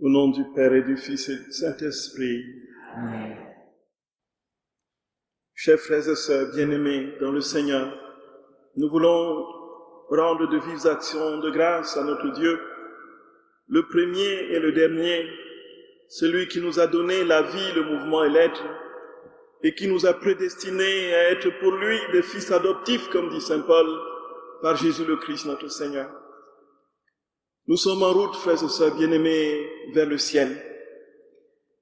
Au nom du Père et du Fils et du Saint-Esprit. Amen. Chers frères et sœurs bien-aimés dans le Seigneur, nous voulons rendre de vives actions de grâce à notre Dieu, le premier et le dernier, celui qui nous a donné la vie, le mouvement et l'être, et qui nous a prédestinés à être pour lui des fils adoptifs, comme dit Saint Paul, par Jésus le Christ notre Seigneur. Nous sommes en route, frères et sœurs bien-aimés, vers le ciel.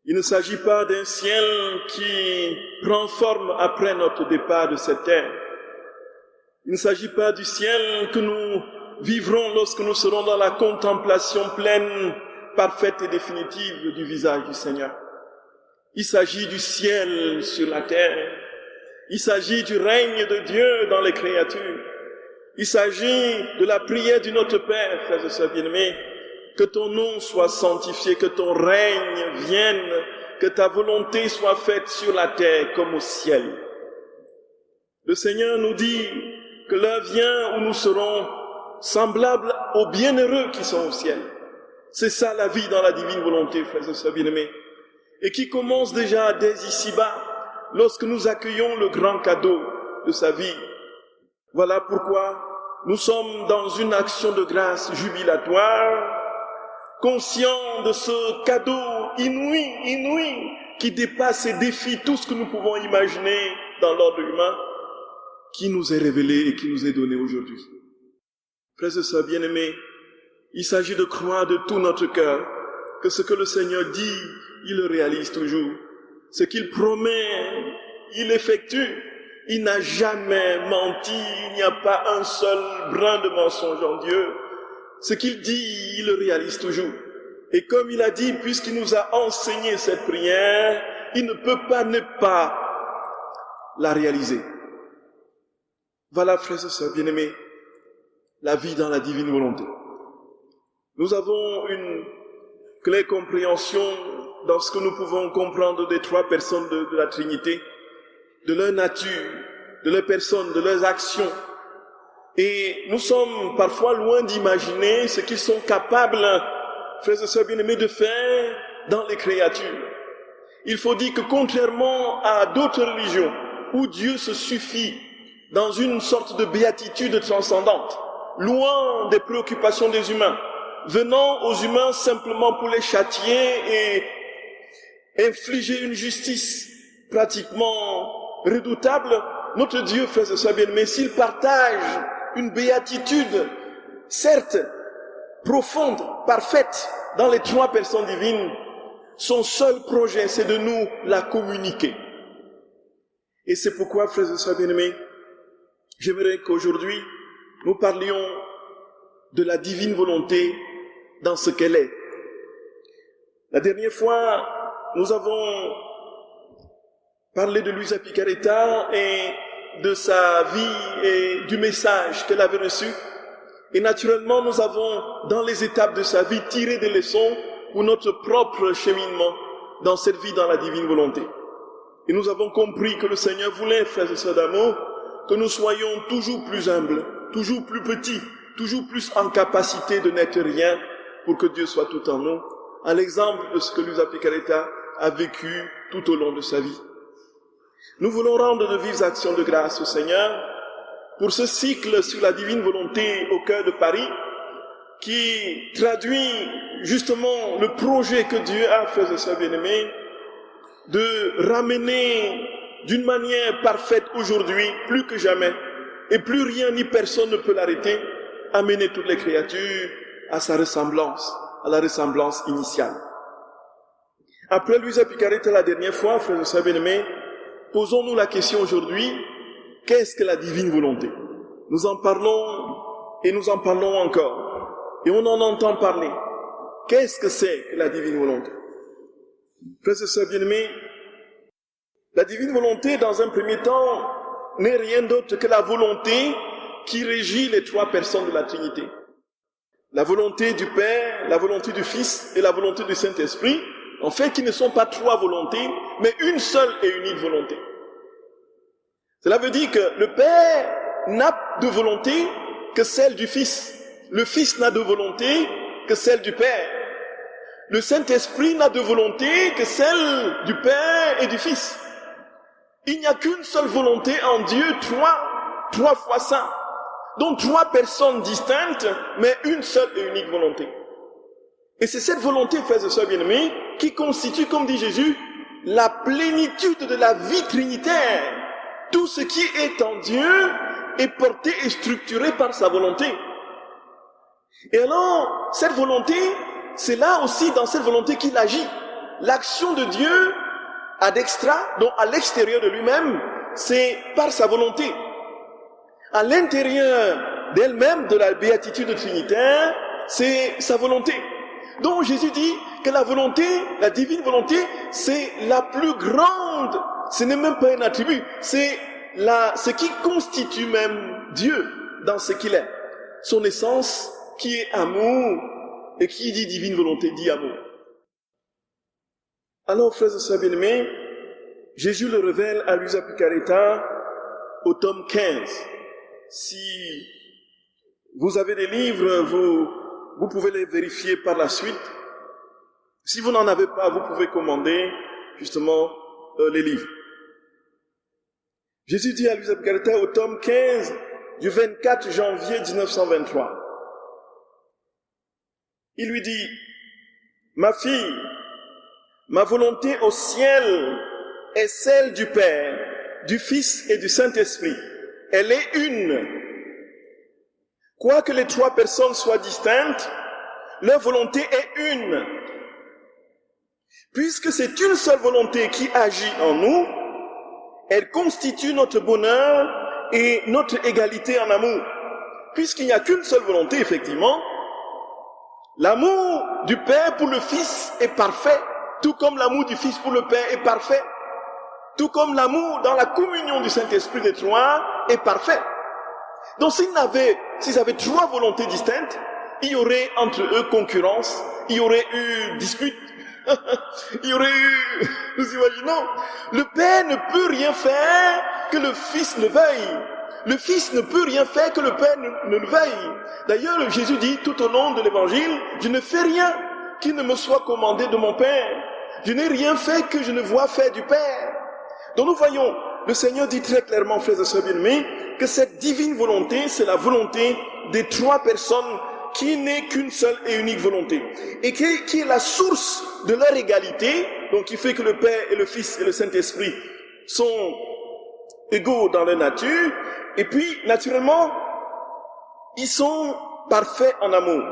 Il ne s'agit pas d'un ciel qui prend forme après notre départ de cette terre. Il ne s'agit pas du ciel que nous vivrons lorsque nous serons dans la contemplation pleine, parfaite et définitive du visage du Seigneur. Il s'agit du ciel sur la terre. Il s'agit du règne de Dieu dans les créatures. Il s'agit de la prière de notre Père, frères et sœurs bien-aimés, que ton nom soit sanctifié, que ton règne vienne, que ta volonté soit faite sur la terre comme au ciel. Le Seigneur nous dit que l'heure vient où nous serons semblables aux bienheureux qui sont au ciel. C'est ça la vie dans la divine volonté, frères et sœurs bien-aimés, et qui commence déjà dès ici-bas, lorsque nous accueillons le grand cadeau de sa vie. Voilà pourquoi nous sommes dans une action de grâce jubilatoire, conscients de ce cadeau inouï, qui dépasse et défie tout ce que nous pouvons imaginer dans l'ordre humain, qui nous est révélé et qui nous est donné aujourd'hui. Frères et sœurs bien-aimés, il s'agit de croire de tout notre cœur que ce que le Seigneur dit, il le réalise toujours. Ce qu'il promet, il effectue. Il n'a jamais menti, il n'y a pas un seul brin de mensonge en Dieu. Ce qu'il dit, il le réalise toujours. Et comme il a dit, puisqu'il nous a enseigné cette prière, il ne peut pas ne pas la réaliser. Voilà, frères et sœurs bien-aimés, la vie dans la divine volonté. Nous avons une claire compréhension dans ce que nous pouvons comprendre des trois personnes de la Trinité, de leur nature, de leur personne, de leurs actions. Et nous sommes parfois loin d'imaginer ce qu'ils sont capables, frères et sœurs bien-aimés, de faire dans les créatures. Il faut dire que contrairement à d'autres religions, où Dieu se suffit dans une sorte de béatitude transcendante, loin des préoccupations des humains, venant aux humains simplement pour les châtier et infliger une justice pratiquement redoutable, notre Dieu, frères et sœurs bien-aimés, s'il partage une béatitude, certes profonde, parfaite, dans les trois personnes divines, son seul projet, c'est de nous la communiquer. Et c'est pourquoi, frères et sœurs bien-aimés, j'aimerais qu'aujourd'hui, nous parlions de la divine volonté dans ce qu'elle est. La dernière fois, nous avons parler de Luisa Picaretta et de sa vie et du message qu'elle avait reçu. Et naturellement, nous avons, dans les étapes de sa vie, tiré des leçons pour notre propre cheminement dans cette vie dans la divine volonté. Et nous avons compris que le Seigneur voulait, frères et sœurs d'amour, que nous soyons toujours plus humbles, toujours plus petits, toujours plus en capacité de n'être rien pour que Dieu soit tout en nous, à l'exemple de ce que Luisa Picaretta a vécu tout au long de sa vie. Nous voulons rendre de vives actions de grâce au Seigneur pour ce cycle sur la divine volonté au cœur de Paris qui traduit justement le projet que Dieu a, frères et sœurs bien-aimés, de ramener d'une manière parfaite aujourd'hui, plus que jamais, et plus rien ni personne ne peut l'arrêter, amener toutes les créatures à sa ressemblance, à la ressemblance initiale. Après Luisa Picaretta la dernière fois, frères et sœurs bien-aimés, posons-nous la question aujourd'hui, qu'est-ce que la divine volonté? Nous en parlons et nous en parlons encore. Et on en entend parler. Qu'est-ce que c'est que la divine volonté? Frères et sœurs bien-aimés, la divine volonté, dans un premier temps, n'est rien d'autre que la volonté qui régit les trois personnes de la Trinité. La volonté du Père, la volonté du Fils et la volonté du Saint-Esprit, en fait, qui ne sont pas trois volontés, mais une seule et unique volonté. Cela veut dire que le Père n'a de volonté que celle du Fils. Le Fils n'a de volonté que celle du Père. le Saint-Esprit n'a de volonté que celle du Père et du Fils. Il n'y a qu'une seule volonté en Dieu, trois fois saint. Donc 3 personnes distinctes, mais une seule et unique volonté. Et c'est cette volonté, frères et sœurs bien-aimés, qui constitue, comme dit Jésus, la plénitude de la vie trinitaire. Tout ce qui est en Dieu est porté et structuré par sa volonté. Et alors, cette volonté, c'est là aussi dans cette volonté qu'il agit. L'action de Dieu ad extra, donc à l'extérieur de lui-même, c'est par sa volonté. À l'intérieur d'elle-même, de la béatitude trinitaire, c'est sa volonté. Donc Jésus dit que la volonté, la divine volonté, c'est la plus grande. Ce n'est même pas un attribut, c'est ce qui constitue même Dieu dans ce qu'il est. Son essence qui est amour, et qui dit divine volonté dit amour. Alors, frères et sœurs bien-aimés, Jésus le révèle à Luisa Picaretta au tome 15. Si vous avez des livres, vous pouvez les vérifier par la suite. Si vous n'en avez pas, vous pouvez commander justement les livres. Jésus dit à Luisa Picaretta au tome 15 du 24 janvier 1923. Il lui dit, ma fille, ma volonté au ciel est celle du Père, du Fils et du Saint-Esprit. Elle est une. Quoique les 3 personnes soient distinctes, leur volonté est une. Puisque c'est une seule volonté qui agit en nous, elle constitue notre bonheur et notre égalité en amour. Puisqu'il n'y a qu'une seule volonté, effectivement, l'amour du Père pour le Fils est parfait, tout comme l'amour du Fils pour le Père est parfait, tout comme l'amour dans la communion du Saint-Esprit des 3 est parfait. Donc s'ils avaient 3 volontés distinctes, il y aurait entre eux concurrence, il y aurait eu dispute, il y aurait eu, nous imaginons, le Père ne peut rien faire que le Fils ne veuille. Le Fils ne peut rien faire que le Père ne le veuille. D'ailleurs, Jésus dit tout au long de l'Évangile, je ne fais rien qui ne me soit commandé de mon Père. Je n'ai rien fait que je ne vois faire du Père. Donc nous voyons, le Seigneur dit très clairement, frères et sœurs bien-aimés, que cette divine volonté, c'est la volonté des 3 personnes qui n'est qu'une seule et unique volonté. Et qui est la source de leur égalité, donc qui fait que le Père et le Fils et le Saint-Esprit sont égaux dans leur nature. Et puis, naturellement, ils sont parfaits en amour.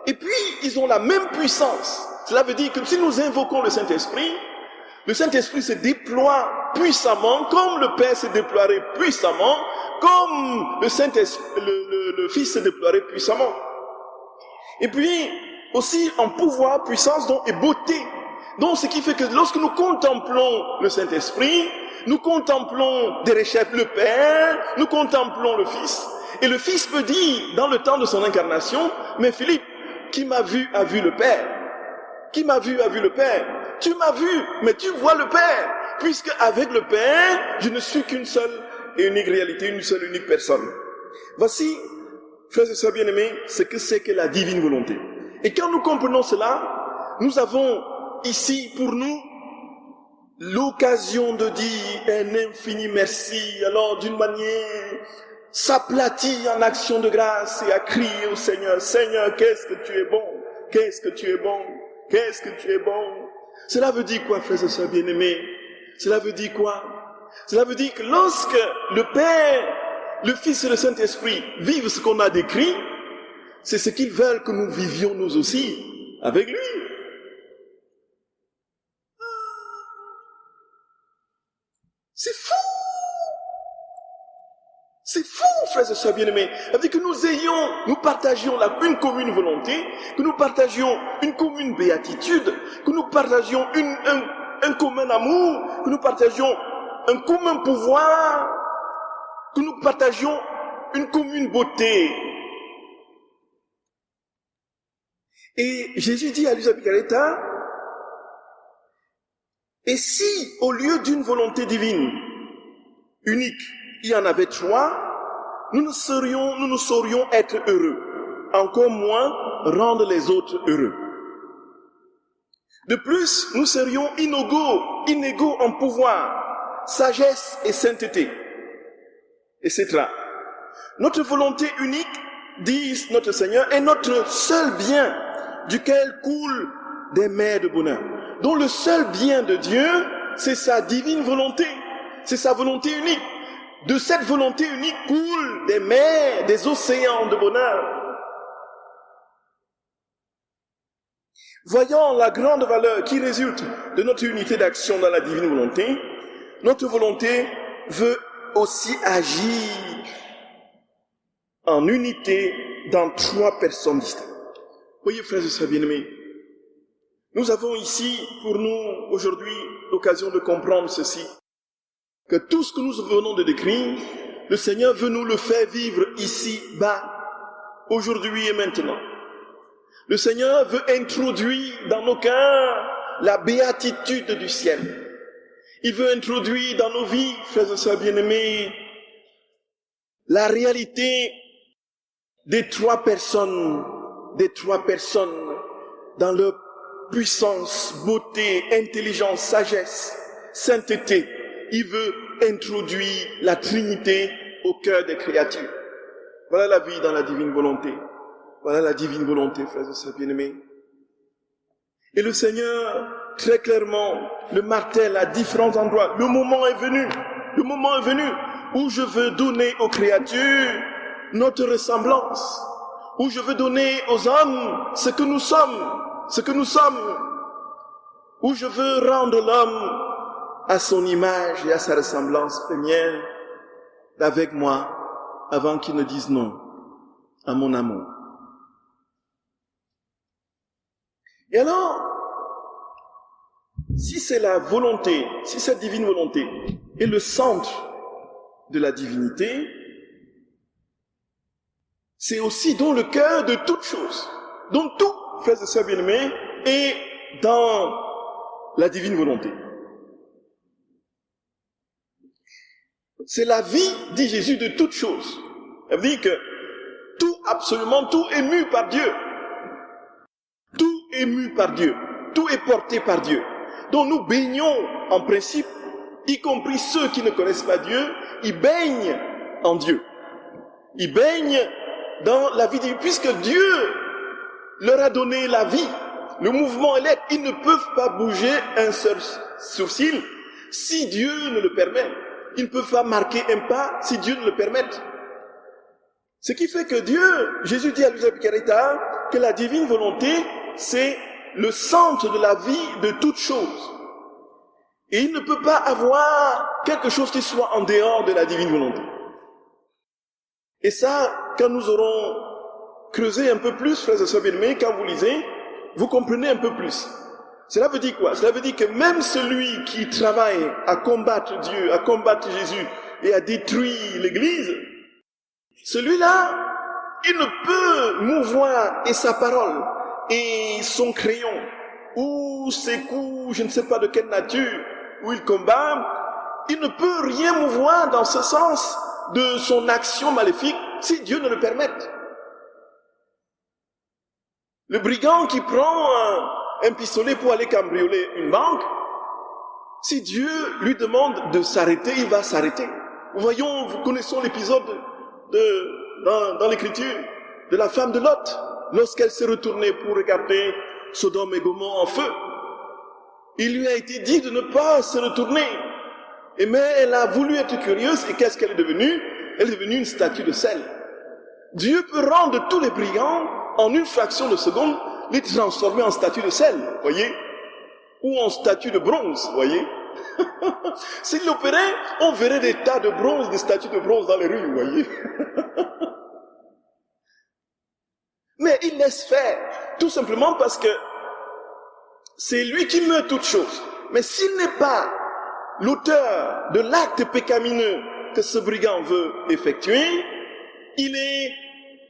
Et puis, ils ont la même puissance. Cela veut dire que si nous invoquons le Saint-Esprit se déploie puissamment, comme le Père se déploierait puissamment, comme le Fils se déploierait puissamment. Et puis, aussi en pouvoir, puissance, donc, et beauté. Donc, ce qui fait que lorsque nous contemplons le Saint-Esprit, nous contemplons derechef le Père, nous contemplons le Fils, et le Fils peut dire, dans le temps de son incarnation, mais Philippe, qui m'a vu a vu le Père. Qui m'a vu a vu le Père. Tu m'as vu, mais tu vois le Père. Puisque avec le Père, je ne suis qu'une seule et unique réalité, une seule et unique personne. Voici, frères et sœurs bien-aimés, ce que c'est que la divine volonté. Et quand nous comprenons cela, nous avons ici pour nous l'occasion de dire un infini merci, alors d'une manière s'aplatir en action de grâce et à crier au Seigneur, Seigneur, qu'est-ce que tu es bon, qu'est-ce que tu es bon, qu'est-ce que tu es bon. Cela veut dire quoi, frères et sœurs bien-aimés? Cela veut dire quoi? Cela veut dire que lorsque le Père, le Fils et le Saint-Esprit vivent ce qu'on a décrit, c'est ce qu'ils veulent que nous vivions nous aussi avec lui. C'est fou! C'est fou, frères et sœurs bien-aimés. C'est-à-dire que nous partagions une commune volonté, que nous partagions une commune béatitude, que nous partagions un commun amour, que nous partagions un commun pouvoir, que nous partagions une commune beauté. Et Jésus dit à Luisa Picaretta, et si, au lieu d'une volonté divine, unique, il y en avait 3, nous ne saurions être heureux, encore moins rendre les autres heureux. De plus, nous serions inégaux en pouvoir, sagesse et sainteté, etc. Notre volonté unique, dit notre Seigneur, est notre seul bien, duquel coulent des mers de bonheur. Donc le seul bien de Dieu, c'est sa divine volonté, c'est sa volonté unique. De cette volonté unique coulent des mers, des océans de bonheur. Voyant la grande valeur qui résulte de notre unité d'action dans la divine volonté, notre volonté veut aussi agir en unité dans 3 personnes distinctes. Voyez, frères et sœurs bien-aimés, nous avons ici pour nous aujourd'hui l'occasion de comprendre ceci, que tout ce que nous venons de décrire, le Seigneur veut nous le faire vivre ici-bas, aujourd'hui et maintenant. Le Seigneur veut introduire dans nos cœurs la béatitude du ciel. Il veut introduire dans nos vies, frères et sœurs bien-aimés, la réalité des 3 personnes dans leur puissance, beauté, intelligence, sagesse, sainteté. Il veut introduire la Trinité au cœur des créatures. Voilà la vie dans la divine volonté. Voilà la divine volonté, frères et sœurs bien-aimés. Et le Seigneur, très clairement, le martèle à différents endroits. Le moment est venu où je veux donner aux créatures notre ressemblance, où je veux donner aux hommes ce que nous sommes, où je veux rendre l'homme à son image et à sa ressemblance première, avec moi, avant qu'il ne dise non à mon amour. Et alors, si c'est la volonté, si cette divine volonté est le centre de la divinité, c'est aussi dans le cœur de toute chose. Donc tout, frères et sœurs bien-aimés, est dans la divine volonté. C'est la vie, dit Jésus, de toute chose. Ça veut dire que tout, absolument tout est mu par Dieu. Tout est mu par Dieu. Tout est porté par Dieu. Donc nous baignons en principe, y compris ceux qui ne connaissent pas Dieu, ils baignent en Dieu. Ils baignent dans la vie de Dieu, puisque Dieu leur a donné la vie. Le mouvement est là. Ils ne peuvent pas bouger un seul sourcil si Dieu ne le permet. Ils ne peuvent pas marquer un pas si Dieu ne le permet. Ce qui fait que Dieu, Jésus dit à Luisa Picaretta, que la divine volonté, c'est le centre de la vie de toute chose. Et il ne peut pas avoir quelque chose qui soit en dehors de la divine volonté. Et ça, quand nous aurons creusé un peu plus, frères et sœurs bien-aimés, quand vous lisez, vous comprenez un peu plus. Cela veut dire quoi? Cela veut dire que même celui qui travaille à combattre Dieu, à combattre Jésus et à détruire l'Église, celui-là, il ne peut mouvoir et sa parole et son crayon ou ses coups, je ne sais pas de quelle nature, où il combat, il ne peut rien mouvoir dans ce sens de son action maléfique si Dieu ne le permette. Le brigand qui prend un pistolet pour aller cambrioler une banque, si Dieu lui demande de s'arrêter, il va s'arrêter. Vous connaissons l'épisode dans l'Écriture de la femme de Lot, lorsqu'elle s'est retournée pour regarder Sodome et Gomorrhe en feu. Il lui a été dit de ne pas se retourner. Mais elle a voulu être curieuse, et qu'est-ce qu'elle est devenue? Elle est devenue une statue de sel. Dieu peut rendre tous les brigands, en une fraction de seconde, les transformer en statue de sel, voyez, ou en statue de bronze, voyez. S'il l'opérait, on verrait des tas de bronze, des statues de bronze dans les rues, voyez. Mais il laisse faire, tout simplement parce que c'est lui qui meurt toutes choses. Mais s'il n'est pas l'auteur de l'acte pécamineux que ce brigand veut effectuer, il est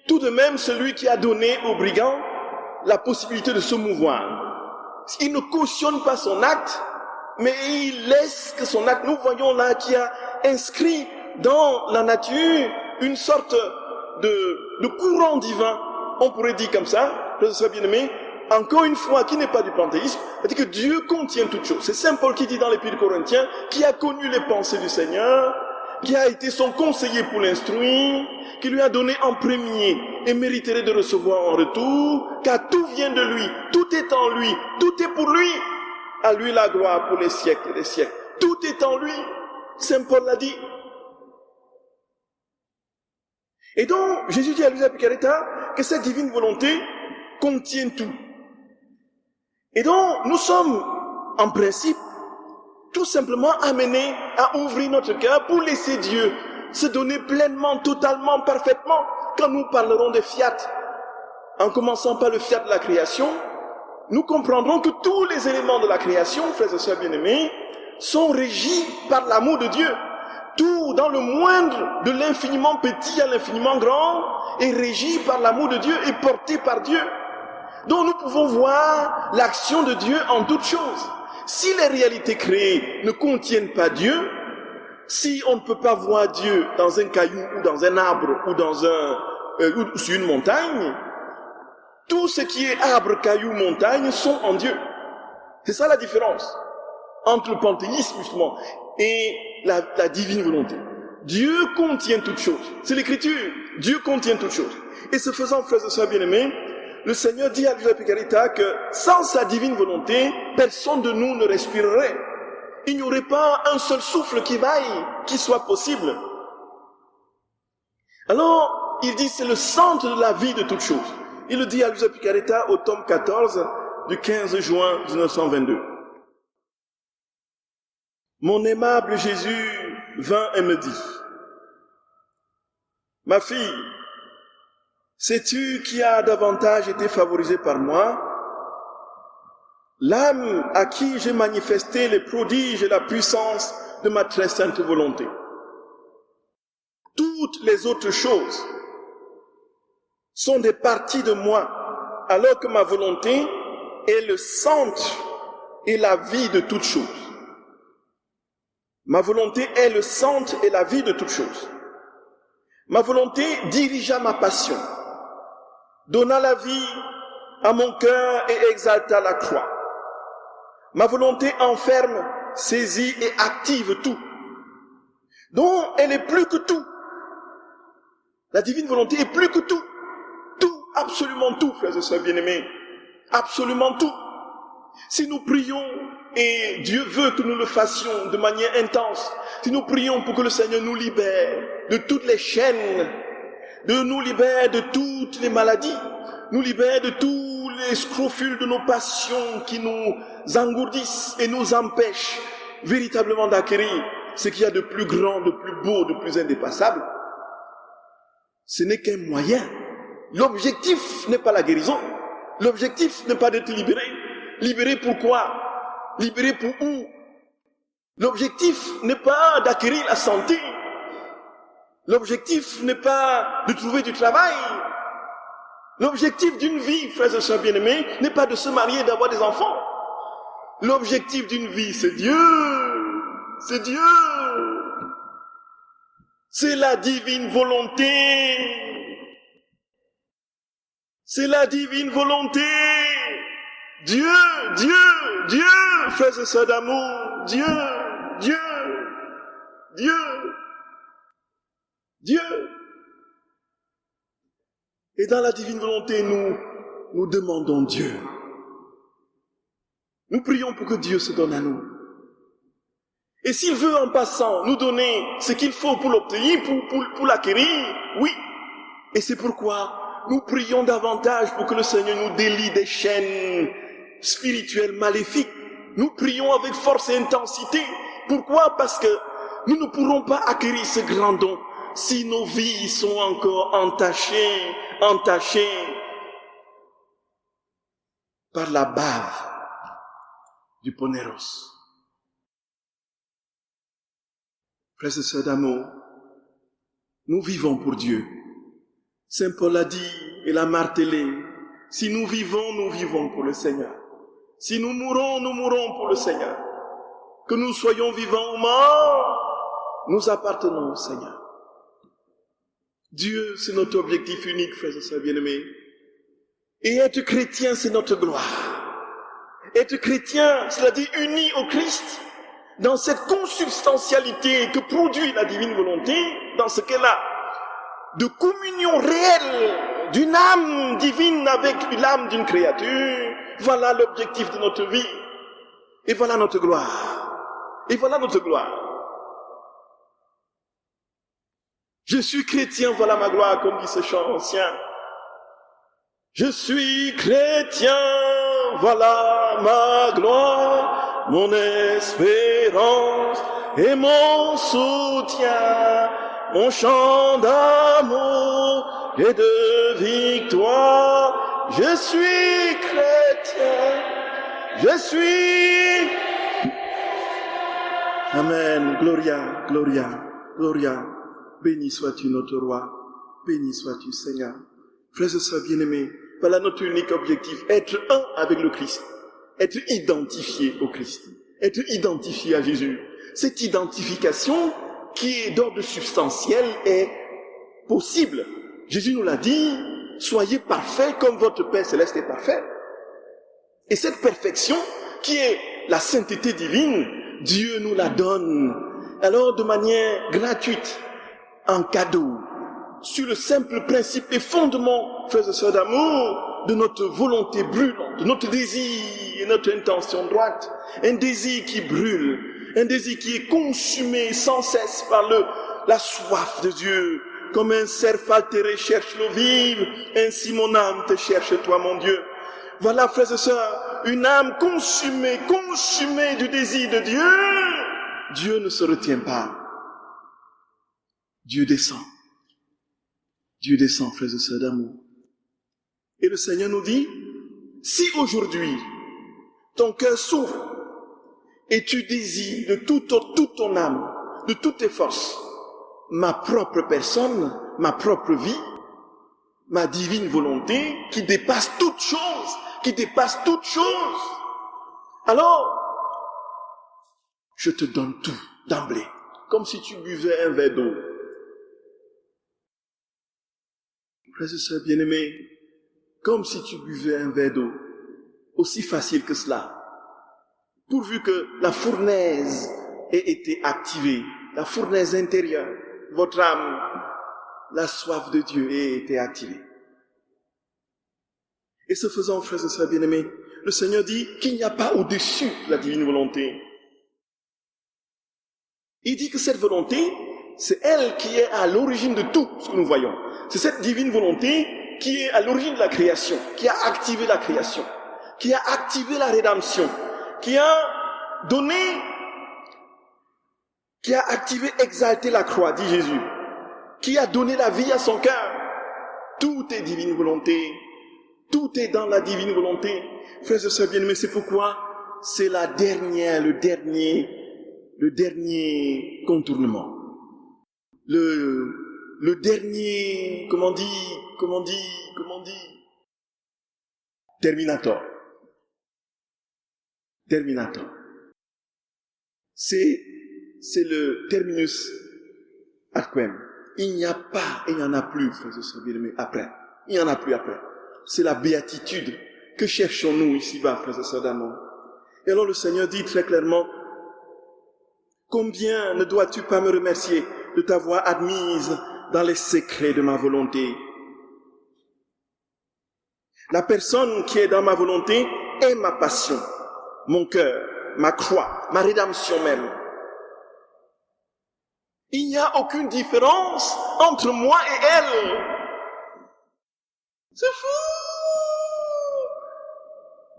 tout de même celui qui a donné au brigand la possibilité de se mouvoir. Il ne cautionne pas son acte, mais il laisse que son acte, nous voyons là qu'il a inscrit dans la nature une sorte de courant divin, on pourrait dire comme ça, frères et sœurs bien-aimés, encore une fois, qui n'est pas du panthéisme, c'est-à-dire que Dieu contient toutes choses. C'est Saint Paul qui dit dans l'Épître aux Corinthiens, qui a connu les pensées du Seigneur, qui a été son conseiller pour l'instruire, qui lui a donné en premier et mériterait de recevoir en retour, car tout vient de lui, tout est en lui, tout est pour lui. À lui la gloire pour les siècles et les siècles. Tout est en lui. Saint Paul l'a dit. Et donc, Jésus dit à Luisa Picaretta que cette divine volonté contient tout. Et donc, nous sommes, en principe, tout simplement amenés à ouvrir notre cœur pour laisser Dieu se donner pleinement, totalement, parfaitement. Quand nous parlerons de fiat, en commençant par le fiat de la création, nous comprendrons que tous les éléments de la création, frères et sœurs bien-aimés, sont régis par l'amour de Dieu. Tout, dans le moindre de l'infiniment petit à l'infiniment grand, est régi par l'amour de Dieu et porté par Dieu. Donc nous pouvons voir l'action de Dieu en toutes choses. Si les réalités créées ne contiennent pas Dieu, si on ne peut pas voir Dieu dans un caillou ou dans un arbre ou dans ou sur une montagne, tout ce qui est arbre, caillou, montagne sont en Dieu. C'est ça la différence entre le panthéisme justement et la divine volonté. Dieu contient toutes choses. C'est l'écriture. Dieu contient toutes choses. Et ce faisant, frères et sœurs bien-aimés, le Seigneur dit à Luisa Picaretta que sans sa divine volonté, personne de nous ne respirerait. Il n'y aurait pas un seul souffle qui vaille, qui soit possible. Alors, il dit c'est le centre de la vie de toutes choses. Il le dit à Luisa Picaretta au tome 14 du 15 juin 1922. Mon aimable Jésus vint et me dit, ma fille, sais-tu qui a davantage été favorisée par moi? L'âme à qui j'ai manifesté les prodiges et la puissance de ma très sainte volonté. Toutes les autres choses sont des parties de moi, alors que ma volonté est le centre et la vie de toutes choses. Ma volonté est le centre et la vie de toutes choses. Ma volonté dirigea ma passion, donna la vie à mon cœur et exalta la croix. Ma volonté enferme, saisit et active tout. Donc, elle est plus que tout. La divine volonté est plus que tout. Tout, absolument tout, frères et sœurs bien-aimés. Absolument tout. Si nous prions, et Dieu veut que nous le fassions de manière intense, si nous prions pour que le Seigneur nous libère de toutes les chaînes, nous libère de toutes les maladies, nous libère de tous les scrofules de nos passions qui nous engourdissent et nous empêchent véritablement d'acquérir ce qu'il y a de plus grand, de plus beau, de plus indépassable. Ce n'est qu'un moyen. L'objectif n'est pas la guérison. L'objectif n'est pas d'être libéré. Libéré pour quoi? Libéré pour où? L'objectif n'est pas d'acquérir la santé. L'objectif n'est pas de trouver du travail. L'objectif d'une vie, frères et sœurs bien-aimés, n'est pas de se marier et d'avoir des enfants. L'objectif d'une vie, c'est Dieu. C'est Dieu. C'est la divine volonté. C'est la divine volonté. Dieu, Dieu, Dieu, frères et sœurs d'amour. Dieu, Dieu, Dieu, Dieu. Et dans la divine volonté, nous demandons Dieu. Nous prions pour que Dieu se donne à nous. Et s'il veut en passant nous donner ce qu'il faut pour l'obtenir, pour l'acquérir, oui. Et c'est pourquoi nous prions davantage pour que le Seigneur nous délie des chaînes spirituelles maléfiques. Nous prions avec force et intensité. Pourquoi? Parce que nous ne pourrons pas acquérir ce grand don si nos vies sont encore entachées par la bave du ponéros. Frères et sœurs d'amour, nous vivons pour Dieu. Saint Paul a dit et l'a martelé, si nous vivons pour le Seigneur. Si nous mourons pour le Seigneur. Que nous soyons vivants ou morts, nous appartenons au Seigneur. Dieu, c'est notre objectif unique, frères et sœurs bien-aimés. Et être chrétien, c'est notre gloire. Être chrétien, cela dit uni au Christ, dans cette consubstantialité que produit la divine volonté, dans ce qu'elle a de communion réelle d'une âme divine avec l'âme d'une créature. Voilà l'objectif de notre vie. Et voilà notre gloire. Et voilà notre gloire. Je suis chrétien, voilà ma gloire, comme dit ce chant ancien. Je suis chrétien, voilà ma gloire, mon espérance et mon soutien, mon chant d'amour et de victoire. Je suis chrétien, je suis... Amen, Gloria, Gloria, Gloria. Béni sois-tu notre roi, béni sois-tu Seigneur. Frères et sœurs bien-aimés, voilà notre unique objectif, être un avec le Christ, être identifié au Christ, être identifié à Jésus. Cette identification qui est d'ordre substantiel est possible. Jésus nous l'a dit, soyez parfaits comme votre Père Céleste est parfait. Et cette perfection qui est la sainteté divine, Dieu nous la donne, alors de manière gratuite, en cadeau, sur le simple principe et fondement, frères et sœurs d'amour, de notre volonté brûlante, de notre désir et notre intention droite, un désir qui brûle, un désir qui est consumé sans cesse par la soif de Dieu, comme un cerf altéré cherche l'eau vive, ainsi mon âme te cherche toi mon Dieu. Voilà, frères et sœurs, une âme consumée du désir de Dieu. Dieu ne se retient pas. Dieu descend. Dieu descend, frères et sœurs d'amour. Et le Seigneur nous dit, si aujourd'hui, ton cœur s'ouvre et tu désires de toute ton âme, de toutes tes forces, ma propre personne, ma propre vie, ma divine volonté, qui dépasse toute chose, alors, je te donne tout d'emblée, comme si tu buvais un verre d'eau. Frères et sœurs bien-aimés, comme si tu buvais un verre d'eau, aussi facile que cela, pourvu que la fournaise ait été activée, la fournaise intérieure, votre âme, la soif de Dieu ait été activée. Et ce faisant, frères et sœurs bien-aimés, le Seigneur dit qu'il n'y a pas au-dessus de la divine volonté. Il dit que cette volonté, c'est elle qui est à l'origine de tout ce que nous voyons. C'est cette divine volonté qui est à l'origine de la création, qui a activé la création, qui a activé la rédemption, qui a donné, qui a activé, exalté la croix, dit Jésus, qui a donné la vie à son cœur. Tout est divine volonté, tout est dans la divine volonté. Frères et sœurs bien-aimés, c'est pourquoi c'est le dernier contournement. Le dernier, comment on dit, Terminator. C'est le terminus ad quem. Il n'y a pas, et il n'y en a plus, frères et sœurs bien-aimés, après. Il n'y en a plus après. C'est la béatitude. Que cherchons-nous ici-bas, frères et sœurs d'amour? Et alors le Seigneur dit très clairement, combien ne dois-tu pas me remercier de t'avoir admise dans les secrets de ma volonté? La personne qui est dans ma volonté est ma passion, mon cœur, ma croix, ma rédemption même. Il n'y a aucune différence entre moi et elle. C'est fou!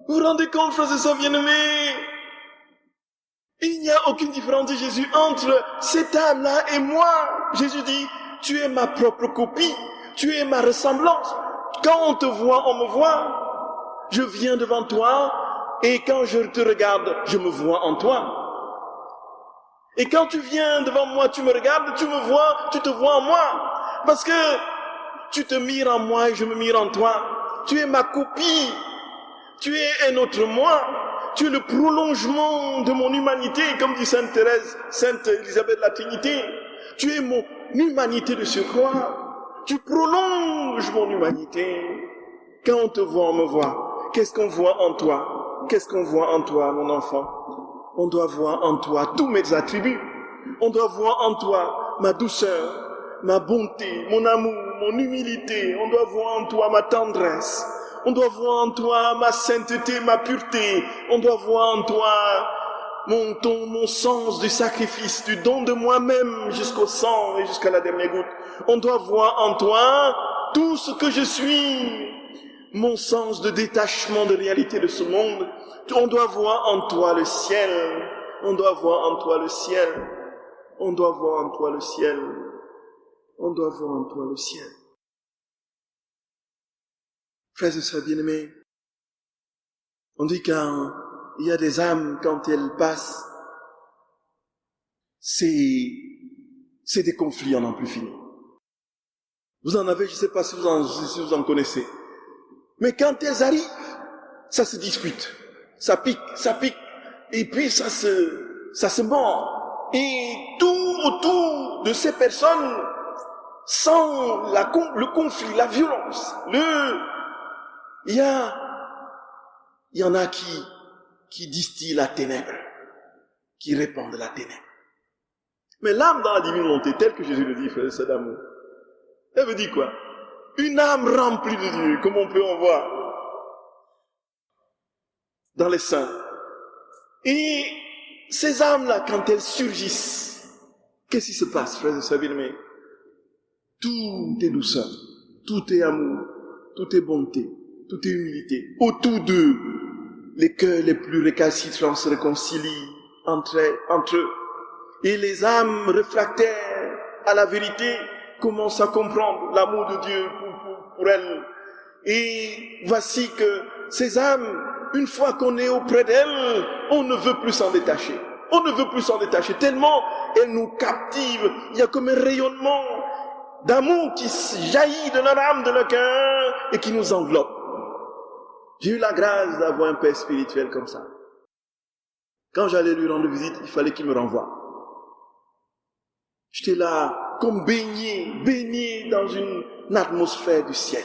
Vous vous rendez compte, frères et sœurs bien-aimés? Il n'y a aucune différence, dit Jésus, entre cette âme-là et moi. Jésus dit, tu es ma propre copie, tu es ma ressemblance. Quand on te voit, on me voit. Je viens devant toi, et quand je te regarde, je me vois en toi. Et quand tu viens devant moi, tu me regardes, tu me vois, tu te vois en moi. Parce que tu te mires en moi et je me mire en toi. Tu es ma copie. Tu es un autre moi. Tu es le prolongement de mon humanité, comme dit Sainte Thérèse, Sainte Élisabeth de la Trinité. Tu es mon humanité de surcroît. Tu prolonges mon humanité. Quand on te voit, on me voit. Qu'est-ce qu'on voit en toi? Qu'est-ce qu'on voit en toi, mon enfant? On doit voir en toi tous mes attributs. On doit voir en toi ma douceur, ma bonté, mon amour, mon humilité. On doit voir en toi ma tendresse. On doit voir en toi ma sainteté, ma pureté. On doit voir en toi mon sens du sacrifice, du don de moi-même jusqu'au sang et jusqu'à la dernière goutte. On doit voir en toi tout ce que je suis, mon sens de détachement de réalité de ce monde. On doit voir en toi le ciel. On doit voir en toi le ciel. On doit voir en toi le ciel. On doit voir en toi le ciel. Frères et sœurs bien-aimés, on dit qu'il y a des âmes, quand elles passent, c'est des conflits en n'en plus fini. Vous en avez, je ne sais pas si vous en connaissez. Mais quand elles arrivent, ça se dispute. Ça pique. Et puis ça se mord. Et tout autour de ces personnes sent le conflit, la violence. Il y en a qui distillent la ténèbre, qui répandent la ténèbre. Mais l'âme dans la divine volonté, telle que Jésus le dit, frère, c'est d'amour. Elle veut dire quoi? Une âme remplie de Dieu, comme on peut en voir dans les saints. Et ces âmes-là, quand elles surgissent, qu'est-ce qui se passe, frères et sœurs bien-aimés? Tout est douceur, tout est amour, tout est bonté, tout est humilité. Autour d'eux, les cœurs les plus récalcitrants se réconcilient entre eux. Et les âmes réfractaires à la vérité commencent à comprendre l'amour de Dieu pour elles. Et voici que ces âmes, une fois qu'on est auprès d'elles, on ne veut plus s'en détacher. On ne veut plus s'en détacher, tellement elles nous captivent. Il y a comme un rayonnement d'amour qui jaillit de leur âme, de leur cœur, et qui nous enveloppe. J'ai eu la grâce d'avoir un père spirituel comme ça. Quand j'allais lui rendre visite, il fallait qu'il me renvoie. J'étais là, comme baigné dans une atmosphère du ciel.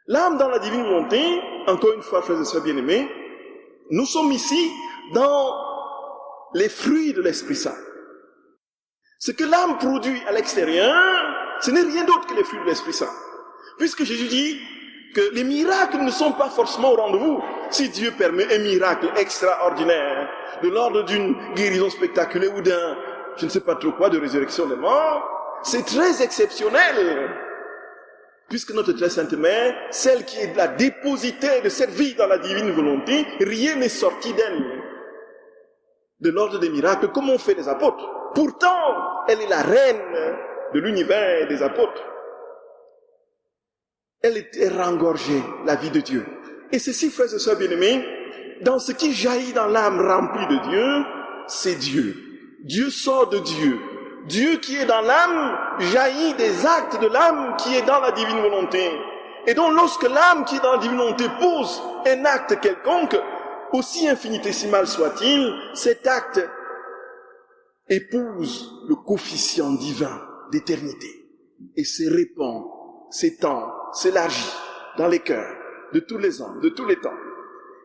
L'âme dans la divine volonté, encore une fois, frères et sœurs bien-aimés, nous sommes ici dans les fruits de l'Esprit Saint. Ce que l'âme produit à l'extérieur, ce n'est rien d'autre que les fruits de l'Esprit Saint. Puisque Jésus dit que les miracles ne sont pas forcément au rendez-vous. Si Dieu permet un miracle extraordinaire, de l'ordre d'une guérison spectaculaire ou d'un, je ne sais pas trop quoi, de résurrection des morts, c'est très exceptionnel. Puisque notre très sainte mère, celle qui est la dépositaire de cette vie dans la divine volonté, rien n'est sorti d'elle. De l'ordre des miracles, comme ont fait les apôtres. Pourtant, elle est la reine de l'univers des apôtres. Elle est rengorgée, la vie de Dieu. Et ceci, frères et sœurs bien-aimés, dans ce qui jaillit dans l'âme remplie de Dieu, c'est Dieu. Dieu sort de Dieu. Dieu qui est dans l'âme jaillit des actes de l'âme qui est dans la divine volonté. Et donc lorsque l'âme qui est dans la divine volonté pose un acte quelconque, aussi infinitésimal soit-il, cet acte épouse le coefficient divin d'éternité et se répand, s'étend, s'élargit dans les cœurs de tous les hommes, de tous les temps.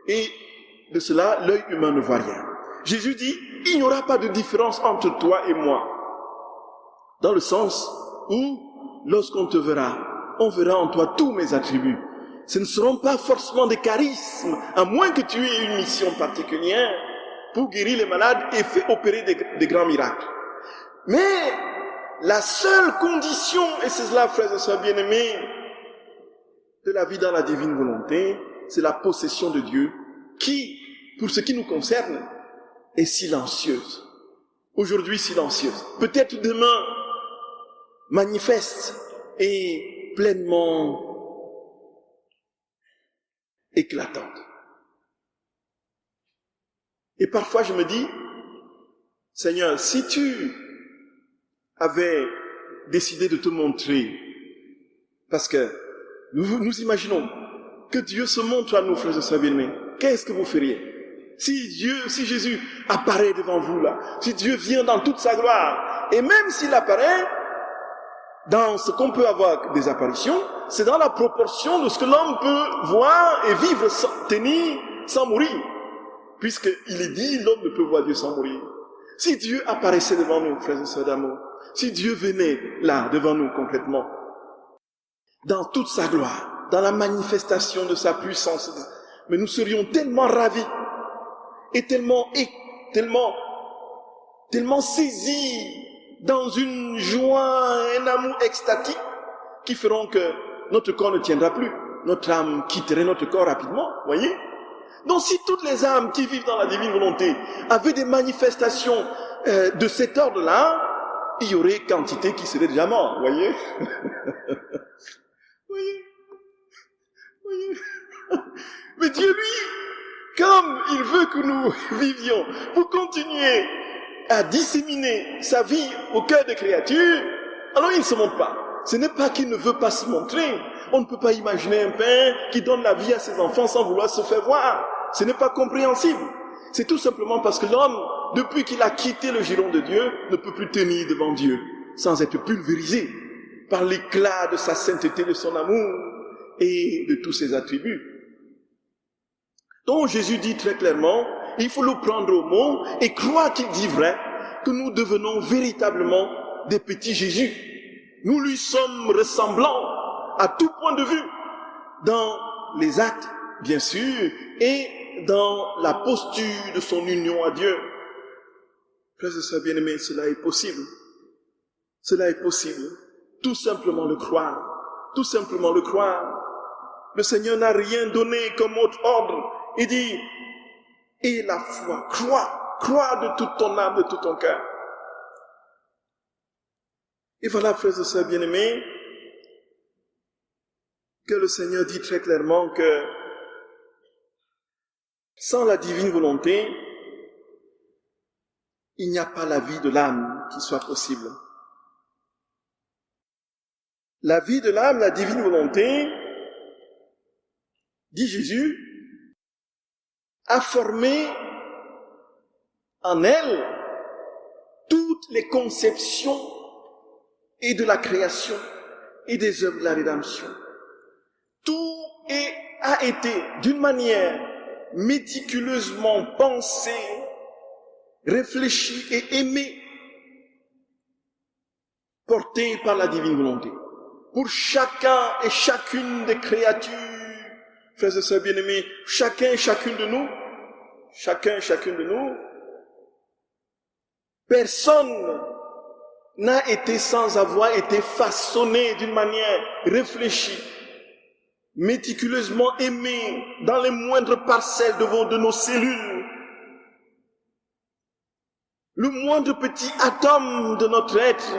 Et de cela, l'œil humain ne voit rien. Jésus dit, il n'y aura pas de différence entre toi et moi. Dans le sens où, lorsqu'on te verra, on verra en toi tous mes attributs. Ce ne seront pas forcément des charismes, à moins que tu aies une mission particulière pour guérir les malades et faire opérer des grands miracles. Mais la seule condition, et c'est cela, frères et sœurs bien-aimés, de la vie dans la divine volonté, c'est la possession de Dieu qui, pour ce qui nous concerne, est silencieuse. Aujourd'hui silencieuse. Peut-être demain manifeste et pleinement éclatante. Et parfois je me dis, Seigneur, si tu avais décidé de te montrer, parce que nous imaginons que Dieu se montre à nous, frères et sœurs bien-aimés, qu'est-ce que vous feriez? Si Jésus apparaît devant vous là, si Dieu vient dans toute sa gloire, et même s'il apparaît, dans ce qu'on peut avoir des apparitions, c'est dans la proportion de ce que l'homme peut voir et vivre, tenir sans mourir. Puisqu'il est dit, l'homme ne peut voir Dieu sans mourir. Si Dieu apparaissait devant nous, frères et sœurs d'amour, si Dieu venait là, devant nous complètement, dans toute sa gloire, dans la manifestation de sa puissance, mais nous serions tellement ravis et tellement saisis dans une joie, un amour extatique qui feront que notre corps ne tiendra plus. Notre âme quitterait notre corps rapidement, voyez? Donc si toutes les âmes qui vivent dans la divine volonté avaient des manifestations de cet ordre-là, il y aurait quantité qui seraient déjà morts, voyez? Voyez? Mais Dieu, lui, comme il veut que nous vivions pour continuer à disséminer sa vie au cœur des créatures, alors il ne se montre pas. Ce n'est pas qu'il ne veut pas se montrer. On ne peut pas imaginer un père qui donne la vie à ses enfants sans vouloir se faire voir. Ce n'est pas compréhensible. C'est tout simplement parce que l'homme, depuis qu'il a quitté le giron de Dieu, ne peut plus tenir devant Dieu sans être pulvérisé par l'éclat de sa sainteté, de son amour et de tous ses attributs. Donc Jésus dit très clairement, il faut le prendre au mot et croire qu'il dit vrai, que nous devenons véritablement des petits Jésus. Nous lui sommes ressemblants à tout point de vue, dans les actes, bien sûr, et dans la posture de son union à Dieu. Frères et sœurs bien-aimés, cela est possible. Cela est possible. Tout simplement le croire. Tout simplement le croire. Le Seigneur n'a rien donné comme autre ordre. Il dit, et la foi, crois de toute ton âme, de tout ton cœur. Et voilà, frères et sœurs bien-aimés, que le Seigneur dit très clairement que sans la divine volonté, il n'y a pas la vie de l'âme qui soit possible. La vie de l'âme, la divine volonté, dit Jésus, a formé en elle toutes les conceptions et de la création et des œuvres de la rédemption. Tout a été d'une manière méticuleusement pensé, réfléchi et aimé, porté par la divine volonté. Pour chacun et chacune des créatures, frères et sœurs bien-aimés, chacun et chacune de nous, personne n'a été sans avoir été façonné d'une manière réfléchie, méticuleusement aimé dans les moindres parcelles de nos cellules. Le moindre petit atome de notre être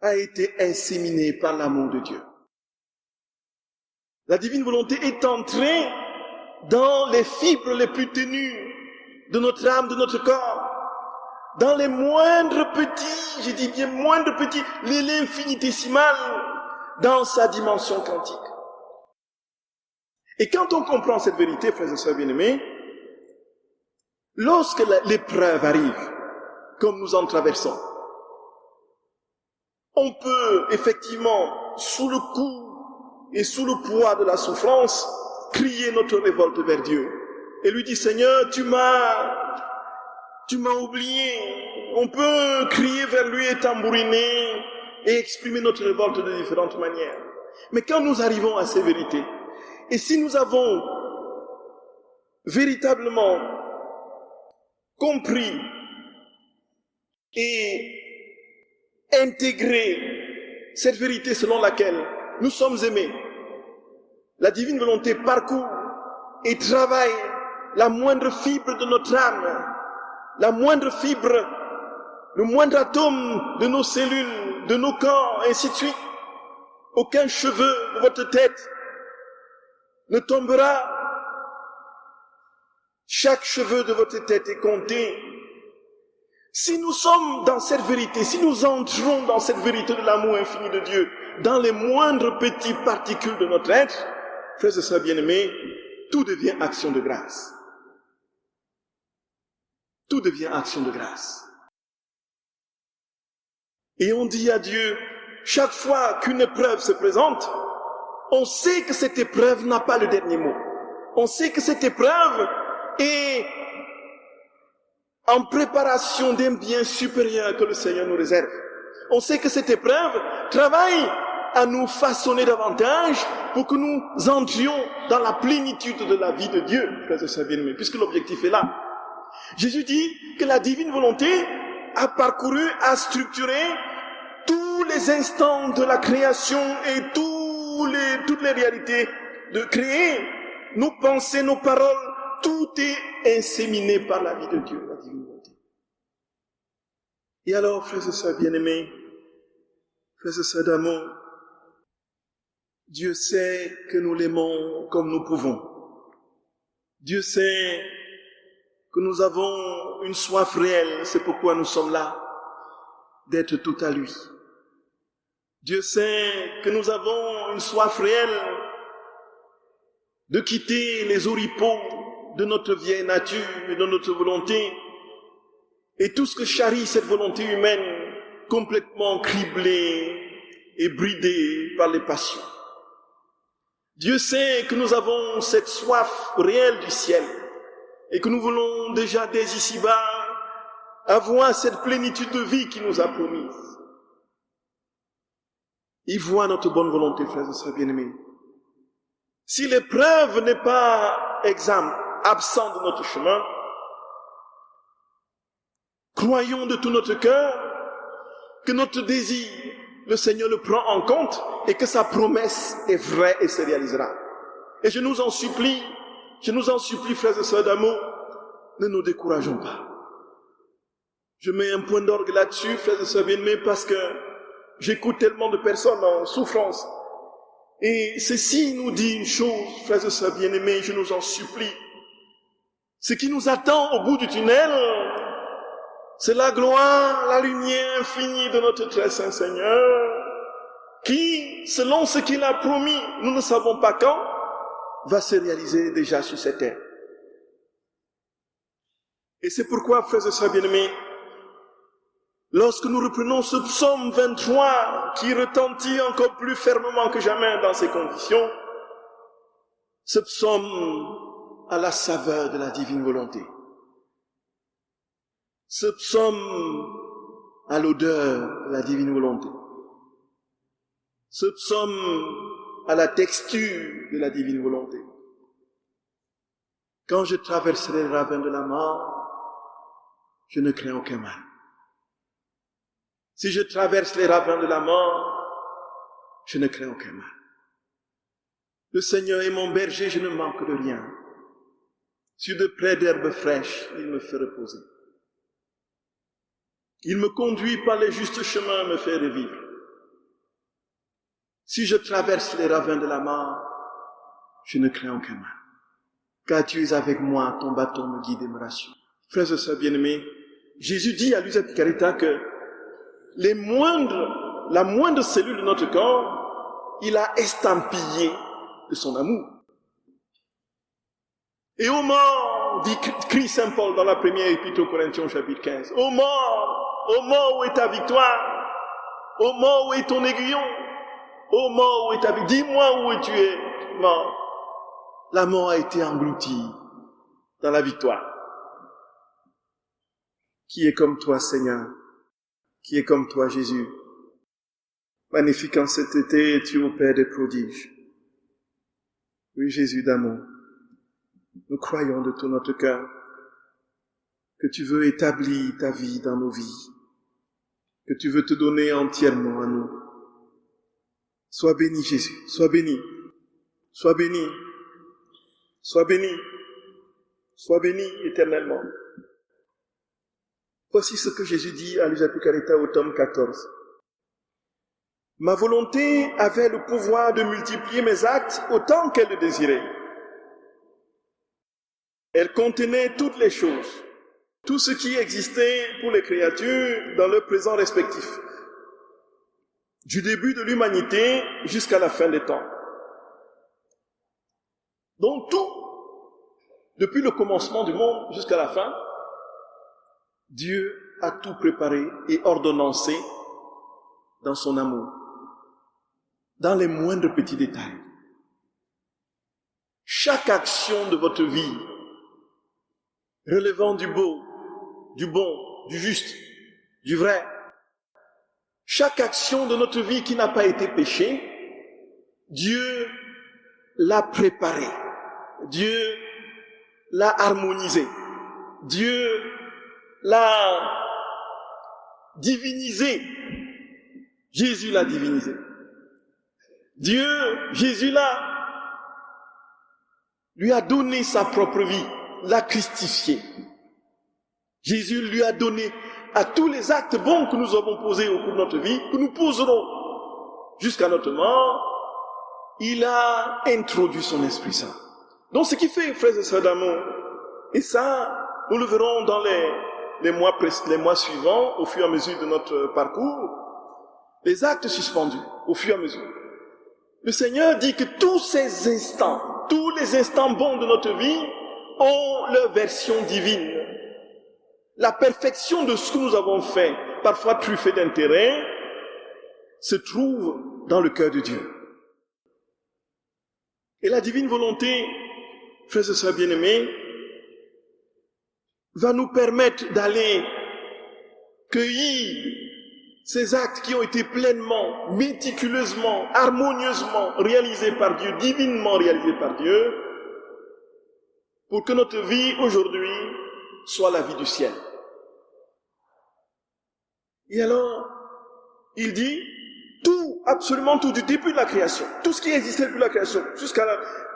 a été inséminé par l'amour de Dieu. La divine volonté est entrée dans les fibres les plus ténues de notre âme, de notre corps, dans les moindres petits, je dis bien moindres petits, l'infinitésimal, dans sa dimension quantique. Et quand on comprend cette vérité, frères et sœurs bien-aimés, lorsque l'épreuve arrive, comme nous en traversons, on peut effectivement, sous le coup et sous le poids de la souffrance, crier notre révolte vers Dieu et lui dire, Seigneur, tu m'as oublié. On peut crier vers lui et tambouriner et exprimer notre révolte de différentes manières. Mais quand nous arrivons à ces vérités, et si nous avons véritablement compris et intégré cette vérité selon laquelle nous sommes aimés, la divine volonté parcourt et travaille la moindre fibre de notre âme, la moindre fibre, le moindre atome de nos cellules, de nos corps, ainsi de suite. Aucun cheveu de votre tête ne tombera. Chaque cheveu de votre tête est compté. Si nous sommes dans cette vérité, si nous entrons dans cette vérité de l'amour infini de Dieu, dans les moindres petites particules de notre être, frères et sœurs bien-aimés, tout devient action de grâce. Tout devient action de grâce. Et on dit à Dieu, chaque fois qu'une épreuve se présente, on sait que cette épreuve n'a pas le dernier mot. On sait que cette épreuve est en préparation d'un bien supérieur que le Seigneur nous réserve. On sait que cette épreuve travaille à nous façonner davantage pour que nous entrions dans la plénitude de la vie de Dieu, frères et sœurs bien-aimés, puisque l'objectif est là. Jésus dit que la divine volonté a parcouru, a structuré tous les instants de la création et toutes les réalités de créer, nos pensées, nos paroles, tout est inséminé par la vie de Dieu, la divine volonté. Et alors, frères et sœurs bien-aimés, frères et sœurs d'amour, Dieu sait que nous l'aimons comme nous pouvons. Dieu sait que nous avons une soif réelle, c'est pourquoi nous sommes là, d'être tout à lui. Dieu sait que nous avons une soif réelle de quitter les oripeaux de notre vieille nature et de notre volonté et tout ce que charrie cette volonté humaine complètement criblée et bridée par les passions. Dieu sait que nous avons cette soif réelle du ciel et que nous voulons déjà dès ici-bas avoir cette plénitude de vie qu'il nous a promise. Il voit notre bonne volonté, frères et sœurs bien-aimés. Si l'épreuve n'est pas absente de notre chemin, croyons de tout notre cœur que notre désir, le Seigneur le prend en compte et que sa promesse est vraie et se réalisera. Et je nous en supplie, frères et sœurs d'amour, ne nous décourageons pas. Je mets un point d'orgue là-dessus, frères et sœurs bien-aimés, parce que j'écoute tellement de personnes en souffrance. Et ceci nous dit une chose, frères et sœurs bien-aimés, je nous en supplie. Ce qui nous attend au bout du tunnel, c'est la gloire, la lumière infinie de notre très saint Seigneur, qui, selon ce qu'il a promis, nous ne savons pas quand, va se réaliser déjà sur cette terre. Et c'est pourquoi, frères et sœurs bien-aimés, lorsque nous reprenons ce psaume 23 qui retentit encore plus fermement que jamais dans ces conditions, ce psaume a la saveur de la divine volonté. Ce psaume a l'odeur de la divine volonté. Ce psaume a la texture de la divine volonté. Quand je traverserai les ravins de la mort, je ne crains aucun mal. Si je traverse les ravins de la mort, je ne crains aucun mal. Le Seigneur est mon berger, je ne manque de rien. Sur de près d'herbes fraîches, il me fait reposer. Il me conduit par les justes chemins, me fait revivre. Si je traverse les ravins de la mort, je ne crains aucun mal. Car tu es avec moi, ton bâton me guide et me rassure. Frères et sœurs bien-aimés, Jésus dit à Luisa Picaretta que la moindre cellule de notre corps, il a estampillé de son amour. Et au mort, crie Saint Paul dans la première épître aux Corinthiens chapitre 15, au mort où est ta victoire? Au mort où est ton aiguillon? Au mort où est ta victoire? Dis-moi où tu es mort. La mort a été engloutie dans la victoire. Qui est comme toi, Seigneur? Qui est comme toi, Jésus? Magnifique en cet été, tu opères des prodiges. Oui, Jésus d'amour, nous croyons de tout notre cœur que tu veux établir ta vie dans nos vies, que tu veux te donner entièrement à nous. Sois béni, Jésus, sois béni, sois béni, sois béni, sois béni éternellement. Voici ce que Jésus dit à Luisa Picaretta au tome 14. Ma volonté avait le pouvoir de multiplier mes actes autant qu'elle le désirait. Elle contenait toutes les choses, tout ce qui existait pour les créatures dans leur présent respectif, du début de l'humanité jusqu'à la fin des temps. Donc tout, depuis le commencement du monde jusqu'à la fin, Dieu a tout préparé et ordonnancé dans son amour, dans les moindres petits détails. Chaque action de votre vie, relevant du beau, du bon, du juste, du vrai, chaque action de notre vie qui n'a pas été péchée, Dieu l'a préparée, Dieu l'a harmonisée, Dieu l'a divinisée. Jésus l'a divinisée. Jésus lui a donné sa propre vie, l'a christifié. Jésus lui a donné à tous les actes bons que nous avons posés au cours de notre vie, que nous poserons jusqu'à notre mort, il a introduit son Esprit Saint. Donc ce qui fait, frères et sœurs d'amour, et ça, nous le verrons dans les mois suivants, au fur et à mesure de notre parcours, les actes suspendus, au fur et à mesure. Le Seigneur dit que tous les instants bons de notre vie ont leur version divine. La perfection de ce que nous avons fait, parfois truffé d'intérêt, se trouve dans le cœur de Dieu. Et la divine volonté, frères et sœurs bien-aimés, va nous permettre d'aller cueillir ces actes qui ont été pleinement, méticuleusement, harmonieusement réalisés par Dieu, divinement réalisés par Dieu, pour que notre vie aujourd'hui soit la vie du ciel. Et alors, il dit, tout, absolument tout, du début de la création, tout ce qui existait depuis la création, jusqu'à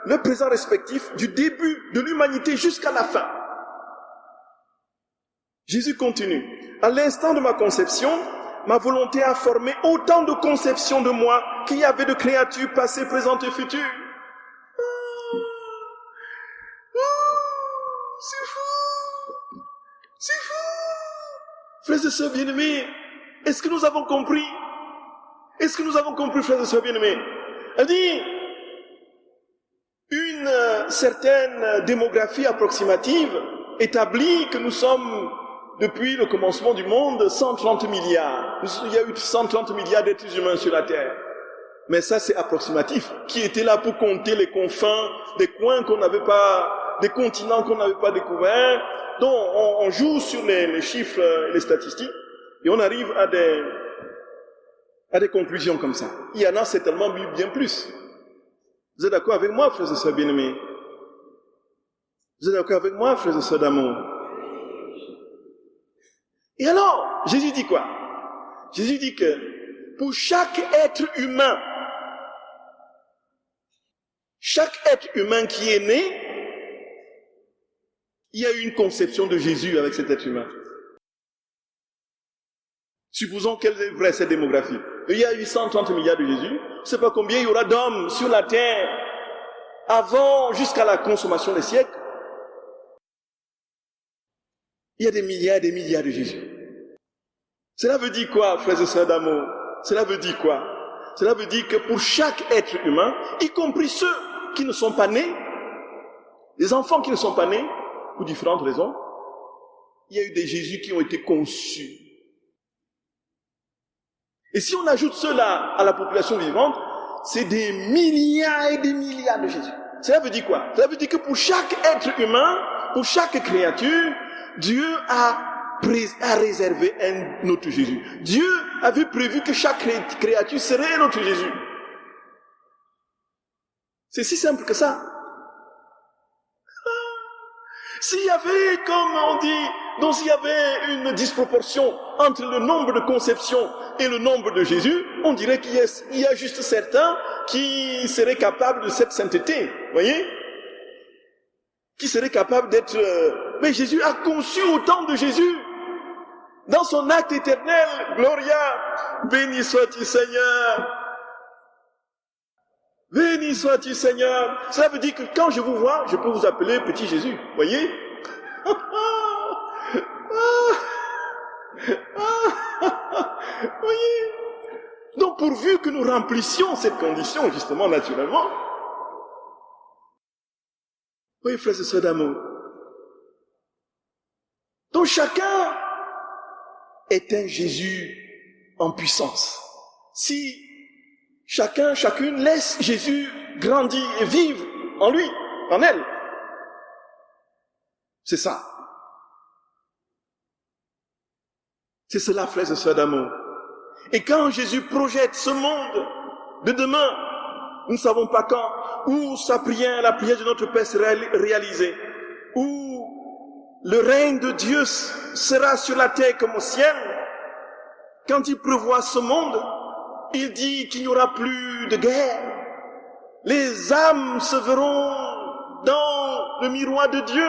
le présent respectif, du début de l'humanité jusqu'à la fin. Jésus continue. À l'instant de ma conception, ma volonté a formé autant de conceptions de moi qu'il y avait de créatures passées, présentes et futures. C'est fou! C'est fou! Frères et sœurs bien-aimés, est-ce que nous avons compris? Est-ce que nous avons compris, frères et sœurs bien-aimés? Elle dit, une certaine démographie approximative établit que nous sommes, depuis le commencement du monde, 130 milliards. Il y a eu 130 milliards d'êtres humains sur la Terre. Mais ça, c'est approximatif. Qui était là pour compter les confins, des coins qu'on n'avait pas, des continents qu'on n'avait pas découverts. Donc, on joue sur les chiffres et les statistiques, et on arrive à des conclusions comme ça. Il y en a certainement bien plus. Vous êtes d'accord avec moi, frères et sœurs bien-aimés? Vous êtes d'accord avec moi, frères et sœurs d'amour? Et alors, Jésus dit quoi? Jésus dit que pour chaque être humain qui est né, il y a eu une conception de Jésus avec cet être humain. Supposons quelle est vraie cette démographie. Il y a eu 130 milliards de Jésus. Je ne sais pas combien il y aura d'hommes sur la terre avant, jusqu'à la consommation des siècles. Il y a des milliards et des milliards de Jésus. Cela veut dire quoi, frères et sœurs d'amour? Cela veut dire quoi? Cela veut dire que pour chaque être humain, y compris ceux qui ne sont pas nés, les enfants qui ne sont pas nés, pour différentes raisons, il y a eu des Jésus qui ont été conçus. Et si on ajoute cela à la population vivante, c'est des milliards et des milliards de Jésus. Cela veut dire quoi? Cela veut dire que pour chaque être humain, pour chaque créature, Dieu a réservé un autre Jésus. Dieu avait prévu que chaque créature serait un autre Jésus. C'est si simple que ça. S'il y avait, comme on dit, donc s'il y avait une disproportion entre le nombre de conceptions et le nombre de Jésus, on dirait qu'il y a juste certains qui seraient capables de cette sainteté, voyez, qui seraient capables d'être... Mais Jésus a conçu autant de Jésus dans son acte éternel. Gloria, béni sois-tu Seigneur. Béni sois-tu Seigneur. Cela veut dire que quand je vous vois, je peux vous appeler petit Jésus, voyez. Voyez. Donc pourvu que nous remplissions cette condition, justement, naturellement. Oui, frères et sœurs d'amour. Donc chacun est un Jésus en puissance. si chacune laisse Jésus grandir et vivre en lui, en elle. C'est ça. C'est cela, frères et sœurs d'amour. Et quand Jésus projette ce monde de demain, nous ne savons pas quand, où sa prière, la prière de notre Père sera réalisée, où le règne de Dieu sera sur la terre comme au ciel. Quand il prévoit ce monde, il dit qu'il n'y aura plus de guerre. Les âmes se verront dans le miroir de Dieu.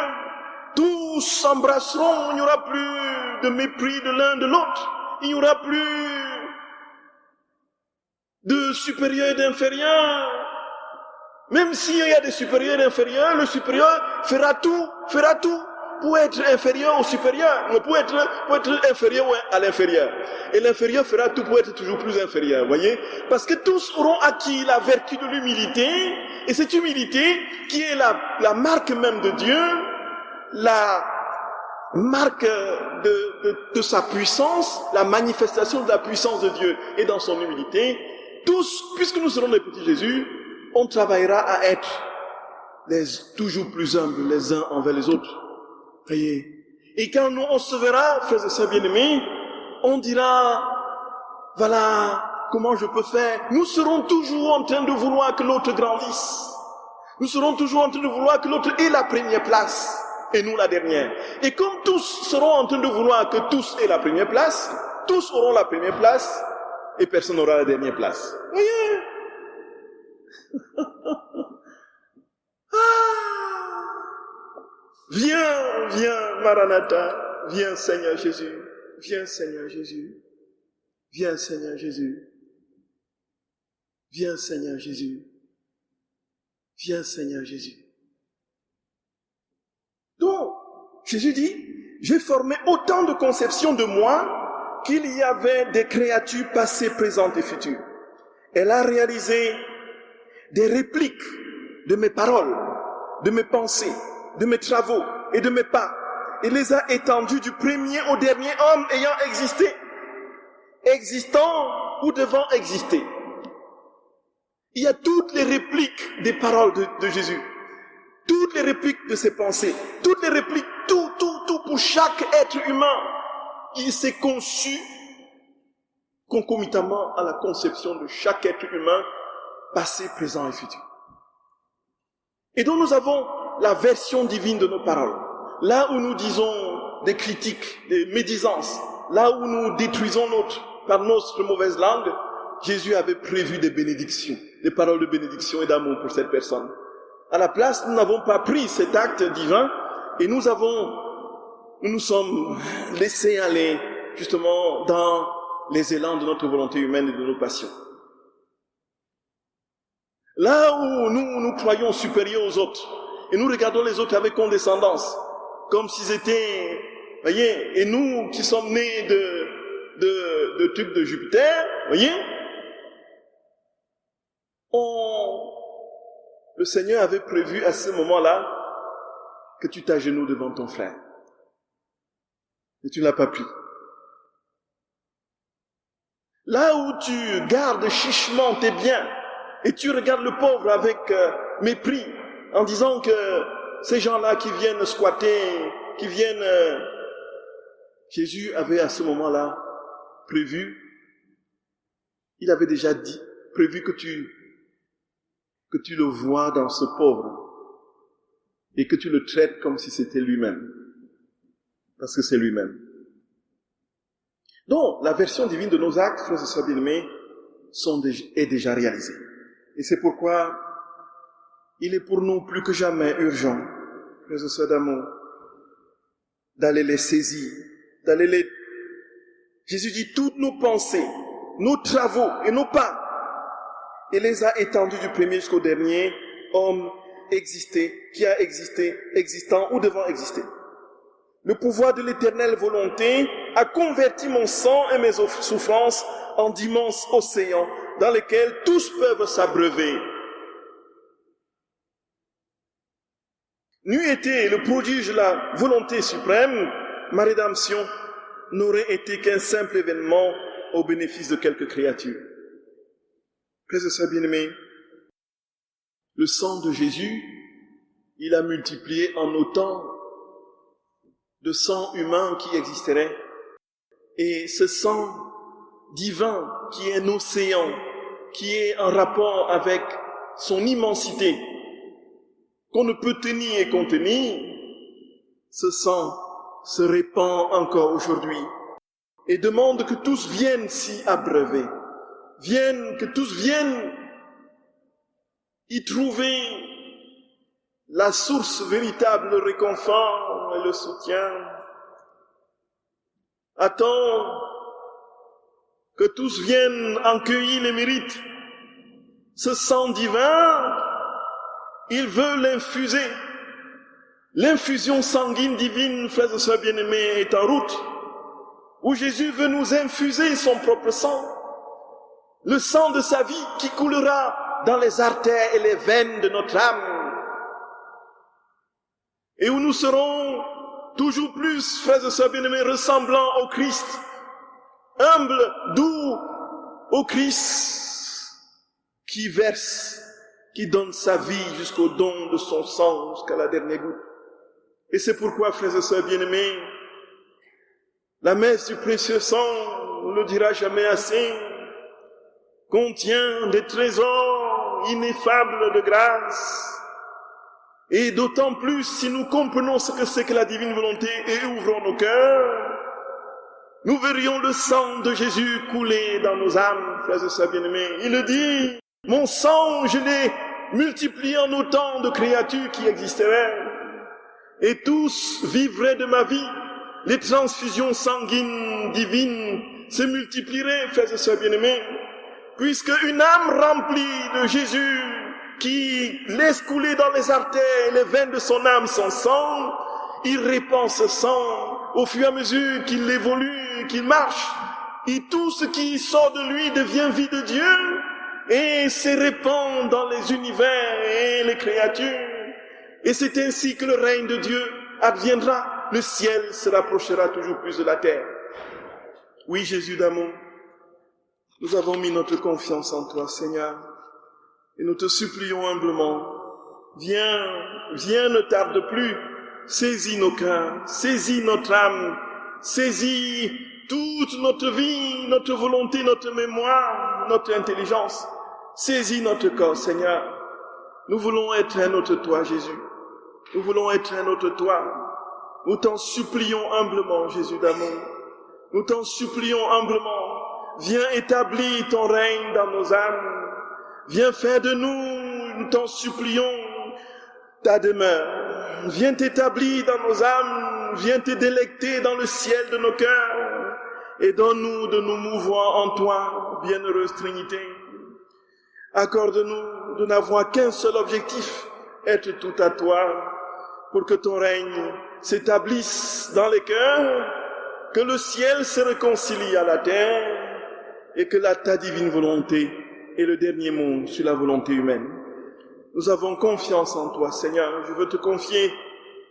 Tous s'embrasseront, il n'y aura plus de mépris de l'un de l'autre. Il n'y aura plus de supérieur et d'inférieur. Même s'il y a des supérieurs et d'inférieurs, le supérieur fera tout pour être inférieur au supérieur, pour être inférieur à l'inférieur. Et l'inférieur fera tout pour être toujours plus inférieur, voyez? Parce que tous auront acquis la vertu de l'humilité, et cette humilité qui est la marque même de Dieu, la marque de sa puissance, la manifestation de la puissance de Dieu. Et dans son humilité, tous, puisque nous serons des petits Jésus, on travaillera à être toujours plus humbles les uns envers les autres. Voyez. Et quand nous on se verra, frères et sœurs bien-aimés, on dira, voilà comment je peux faire. Nous serons toujours en train de vouloir que l'autre grandisse. Nous serons toujours en train de vouloir que l'autre ait la première place et nous la dernière. Et comme tous seront en train de vouloir que tous aient la première place, tous auront la première place et personne n'aura la dernière place. Voyez. Viens, Maranatha, viens Seigneur Jésus, viens Seigneur Jésus, viens Seigneur Jésus, viens Seigneur Jésus, viens Seigneur Jésus. Donc, Jésus dit, j'ai formé autant de conceptions de moi qu'il y avait des créatures passées, présentes et futures. Elle a réalisé des répliques de mes paroles, de mes pensées, de mes travaux et de mes pas. Il les a étendus du premier au dernier homme ayant existé, existant ou devant exister. Il y a toutes les répliques des paroles de Jésus, toutes les répliques de ses pensées, toutes les répliques, tout pour chaque être humain. Il s'est conçu concomitamment à la conception de chaque être humain, passé, présent et futur. Et donc nous avons la version divine de nos paroles. Là où nous disons des critiques, des médisances, là où nous détruisons par notre mauvaise langue, Jésus avait prévu des bénédictions, des paroles de bénédiction et d'amour pour cette personne. À la place, nous n'avons pas pris cet acte divin et nous nous sommes laissés aller justement dans les élans de notre volonté humaine et de nos passions. Là où nous croyons supérieurs aux autres, et nous regardons les autres avec condescendance, comme s'ils étaient, voyez, et nous qui sommes nés de trucs de Jupiter, voyez, le Seigneur avait prévu à ce moment-là que tu t'agenouilles devant ton frère. Et tu ne l'as pas pris. Là où tu gardes chichement tes biens, et tu regardes le pauvre avec mépris, en disant que ces gens-là qui viennent squatter, qui viennent... Jésus avait à ce moment-là prévu, il avait déjà dit, prévu que tu le vois dans ce pauvre et que tu le traites comme si c'était lui-même. Parce que c'est lui-même. Donc, la version divine de nos actes, frères et sœurs bien-aimés, est déjà réalisée. Et c'est pourquoi il est pour nous plus que jamais urgent, frères et sœurs d'amour, d'aller les saisir, Jésus dit, toutes nos pensées, nos travaux et nos pas, il les a étendus du premier jusqu'au dernier, homme existé, qui a existé, existant ou devant exister. Le pouvoir de l'éternelle volonté a converti mon sang et mes souffrances en d'immenses océans dans lesquels tous peuvent s'abreuver. N'eût été le prodige de la volonté suprême, ma rédemption n'aurait été qu'un simple événement au bénéfice de quelques créatures. Frères et sœurs bien-aimés, le sang de Jésus, il a multiplié en autant de sang humain qui existerait. Et ce sang divin qui est un océan, qui est en rapport avec son immensité, qu'on ne peut tenir et contenir, ce sang se répand encore aujourd'hui et demande que tous viennent s'y abreuver, que tous viennent y trouver la source véritable, le réconfort et le soutien. Attends que tous viennent en cueillir les mérites. Ce sang divin, il veut l'infuser. L'infusion sanguine divine, frères et sœurs bien-aimés, est en route, où Jésus veut nous infuser son propre sang, le sang de sa vie qui coulera dans les artères et les veines de notre âme, et où nous serons toujours plus, frères et sœurs bien-aimés, ressemblants au Christ, humbles, doux, au Christ qui verse, qui donne sa vie jusqu'au don de son sang, jusqu'à la dernière goutte. Et c'est pourquoi, frères et sœurs bien-aimés, la messe du précieux sang, on ne le dira jamais assez, contient des trésors ineffables de grâce. Et d'autant plus si nous comprenons ce que c'est que la divine volonté et ouvrons nos cœurs, nous verrions le sang de Jésus couler dans nos âmes, frères et sœurs bien-aimés. Il le dit, mon sang, je l'ai multiplié en autant de créatures qui existeraient, et tous vivraient de ma vie. Les transfusions sanguines divines se multiplieraient, frères et sœurs bien-aimés, puisque une âme remplie de Jésus, qui laisse couler dans les artères et les veines de son âme son sang, il répand ce sang au fur et à mesure qu'il évolue, qu'il marche, et tout ce qui sort de lui devient vie de Dieu et se répand dans les univers et les créatures. Et c'est ainsi que le règne de Dieu adviendra. Le ciel se rapprochera toujours plus de la terre. Oui, Jésus d'amour, nous avons mis notre confiance en toi, Seigneur, et nous te supplions humblement, viens, ne tarde plus, saisis nos cœurs, saisis notre âme, saisis toute notre vie, notre volonté, notre mémoire, notre intelligence, saisis notre corps, Seigneur. Nous voulons être un autre toi, Jésus. Nous voulons être un autre toi. Nous t'en supplions humblement, Jésus d'amour. Nous t'en supplions humblement. Viens établir ton règne dans nos âmes. Viens faire de nous t'en supplions, ta demeure. Viens t'établir dans nos âmes. Viens te délecter dans le ciel de nos cœurs. Et donne-nous de nous mouvoir en toi, bienheureuse Trinité. Accorde-nous de n'avoir qu'un seul objectif, être tout à toi, pour que ton règne s'établisse dans les cœurs, que le ciel se réconcilie à la terre, et que ta divine volonté est le dernier mot sur la volonté humaine. Nous avons confiance en toi, Seigneur. Je veux te confier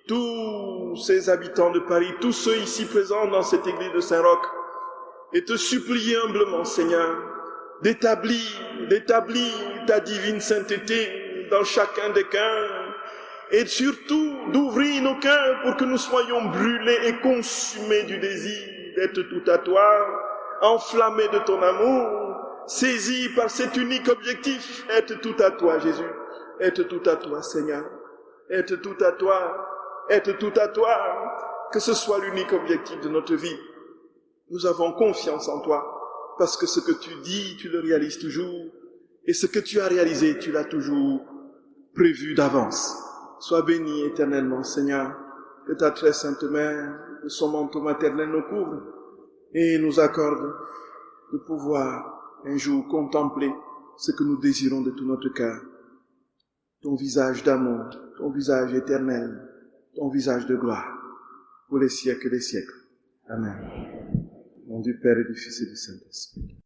tous ces habitants de Paris, tous ceux ici présents dans cette église de Saint-Roch, et te supplier humblement, Seigneur, d'établir ta divine sainteté dans chacun des cœurs, et surtout d'ouvrir nos cœurs pour que nous soyons brûlés et consumés du désir d'être tout à toi, enflammés de ton amour, saisis par cet unique objectif, être tout à toi, Jésus, être tout à toi, Seigneur, être tout à toi, être tout à toi, que ce soit l'unique objectif de notre vie. Nous avons confiance en toi, parce que ce que tu dis, tu le réalises toujours, et ce que tu as réalisé, tu l'as toujours prévu d'avance. Sois béni éternellement, Seigneur, que ta très sainte main, de son manteau maternel nous couvre, et nous accorde de pouvoir un jour contempler ce que nous désirons de tout notre cœur. Ton visage d'amour, ton visage éternel, ton visage de gloire, pour les siècles des siècles. Amen. Au nom du Père et du Fils et du Saint-Esprit.